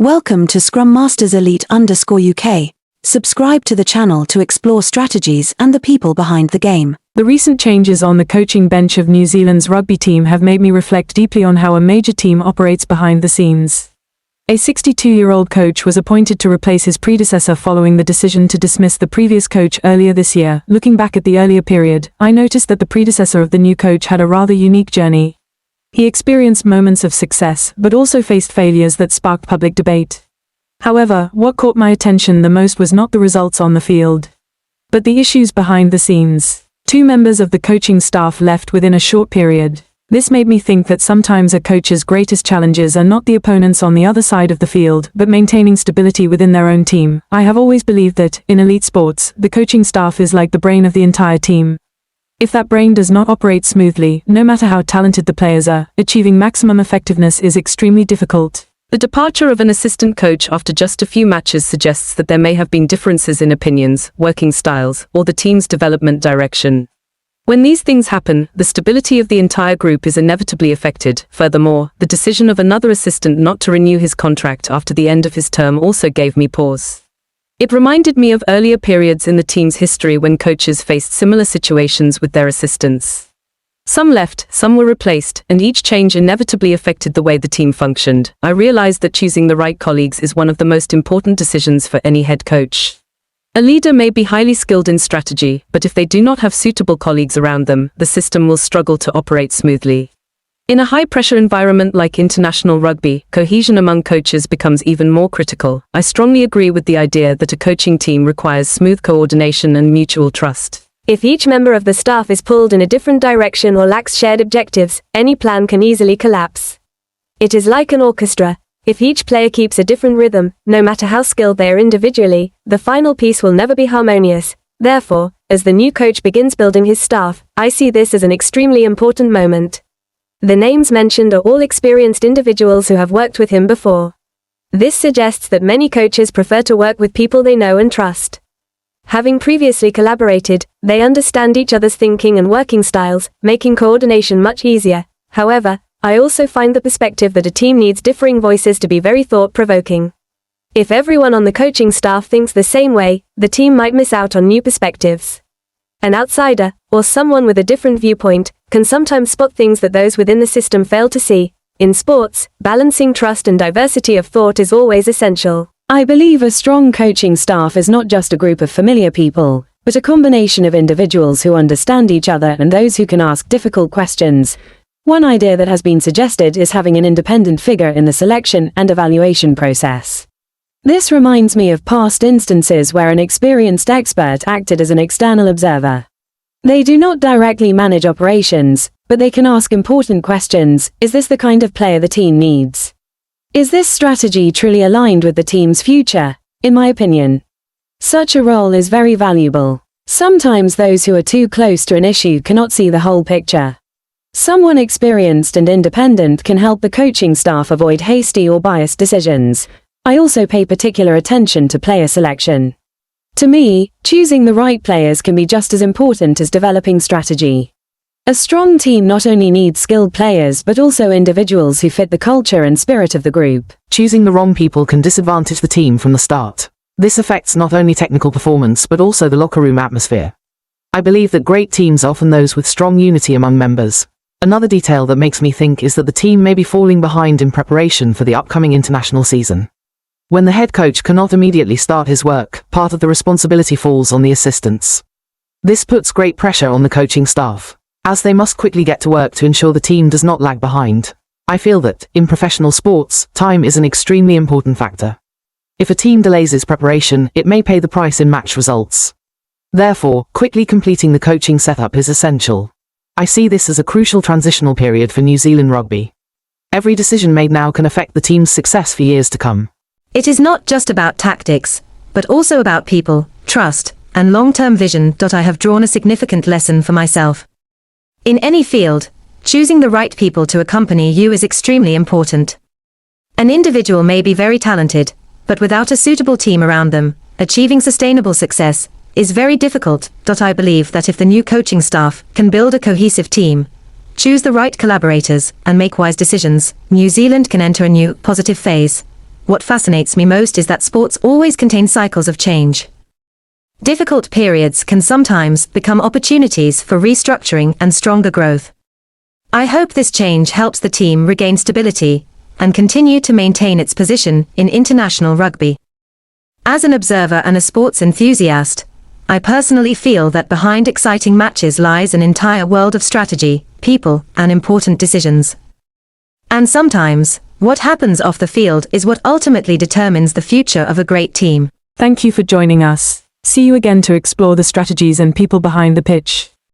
Welcome to Scrum Masters Elite _UK. Subscribe to the channel to explore strategies and the people behind the game. The recent changes on the coaching bench of New Zealand's rugby team have made me reflect deeply on how a major team operates behind the scenes. A 62-year-old coach was appointed to replace his predecessor following the decision to dismiss the previous coach earlier this year. Looking back at the earlier period, I noticed that the predecessor of the new coach had a rather unique journey. He experienced moments of success, but also faced failures that sparked public debate. However, what caught my attention the most was not the results on the field, but the issues behind the scenes. 2 members of the coaching staff left within a short period. This made me think that sometimes a coach's greatest challenges are not the opponents on the other side of the field, but maintaining stability within their own team. I have always believed that, in elite sports, the coaching staff is like the brain of the entire team. If that brain does not operate smoothly, no matter how talented the players are, achieving maximum effectiveness is extremely difficult. The departure of an assistant coach after just a few matches suggests that there may have been differences in opinions, working styles, or the team's development direction. When these things happen, the stability of the entire group is inevitably affected. Furthermore, the decision of another assistant not to renew his contract after the end of his term also gave me pause. It reminded me of earlier periods in the team's history when coaches faced similar situations with their assistants. Some left, some were replaced, and each change inevitably affected the way the team functioned. I realized that choosing the right colleagues is one of the most important decisions for any head coach. A leader may be highly skilled in strategy, but if they do not have suitable colleagues around them, the system will struggle to operate smoothly. In a high-pressure environment like international rugby, cohesion among coaches becomes even more critical. I strongly agree with the idea that a coaching team requires smooth coordination and mutual trust. If each member of the staff is pulled in a different direction or lacks shared objectives, any plan can easily collapse. It is like an orchestra. If each player keeps a different rhythm, no matter how skilled they are individually, the final piece will never be harmonious. Therefore, as the new coach begins building his staff, I see this as an extremely important moment. The names mentioned are all experienced individuals who have worked with him before. This suggests that many coaches prefer to work with people they know and trust. Having previously collaborated, they understand each other's thinking and working styles, making coordination much easier. However, I also find the perspective that a team needs differing voices to be very thought-provoking. If everyone on the coaching staff thinks the same way, the team might miss out on new perspectives. An outsider, or someone with a different viewpoint, can sometimes spot things that those within the system fail to see. In sports, balancing trust and diversity of thought is always essential. I believe a strong coaching staff is not just a group of familiar people, but a combination of individuals who understand each other and those who can ask difficult questions. One idea that has been suggested is having an independent figure in the selection and evaluation process. This reminds me of past instances where an experienced expert acted as an external observer. They do not directly manage operations, but they can ask important questions. Is this the kind of player the team needs? Is this strategy truly aligned with the team's future? In my opinion, such a role is very valuable. Sometimes those who are too close to an issue cannot see the whole picture. Someone experienced and independent can help the coaching staff avoid hasty or biased decisions. I also pay particular attention to player selection. To me, choosing the right players can be just as important as developing strategy. A strong team not only needs skilled players but also individuals who fit the culture and spirit of the group. Choosing the wrong people can disadvantage the team from the start. This affects not only technical performance but also the locker room atmosphere. I believe that great teams are often those with strong unity among members. Another detail that makes me think is that the team may be falling behind in preparation for the upcoming international season. When the head coach cannot immediately start his work, part of the responsibility falls on the assistants. This puts great pressure on the coaching staff, as they must quickly get to work to ensure the team does not lag behind. I feel that, in professional sports, time is an extremely important factor. If a team delays its preparation, it may pay the price in match results. Therefore, quickly completing the coaching setup is essential. I see this as a crucial transitional period for New Zealand Rugby. Every decision made now can affect the team's success for years to come. It is not just about tactics, but also about people, trust, and long-term vision. I have drawn a significant lesson for myself. In any field, choosing the right people to accompany you is extremely important. An individual may be very talented, but without a suitable team around them, achieving sustainable success is very difficult. I believe that if the new coaching staff can build a cohesive team, choose the right collaborators, and make wise decisions, New Zealand can enter a new, positive phase. what fascinates me most is that sports always contain cycles of change. Difficult periods can sometimes become opportunities for restructuring and stronger growth. I hope this change helps the team regain stability and continue to maintain its position in international rugby. As an observer and a sports enthusiast, I personally feel that behind exciting matches lies an entire world of strategy, people, and important decisions. And sometimes, what happens off the field is what ultimately determines the future of a great team. Thank you for joining us. See you again to explore the strategies and people behind the pitch.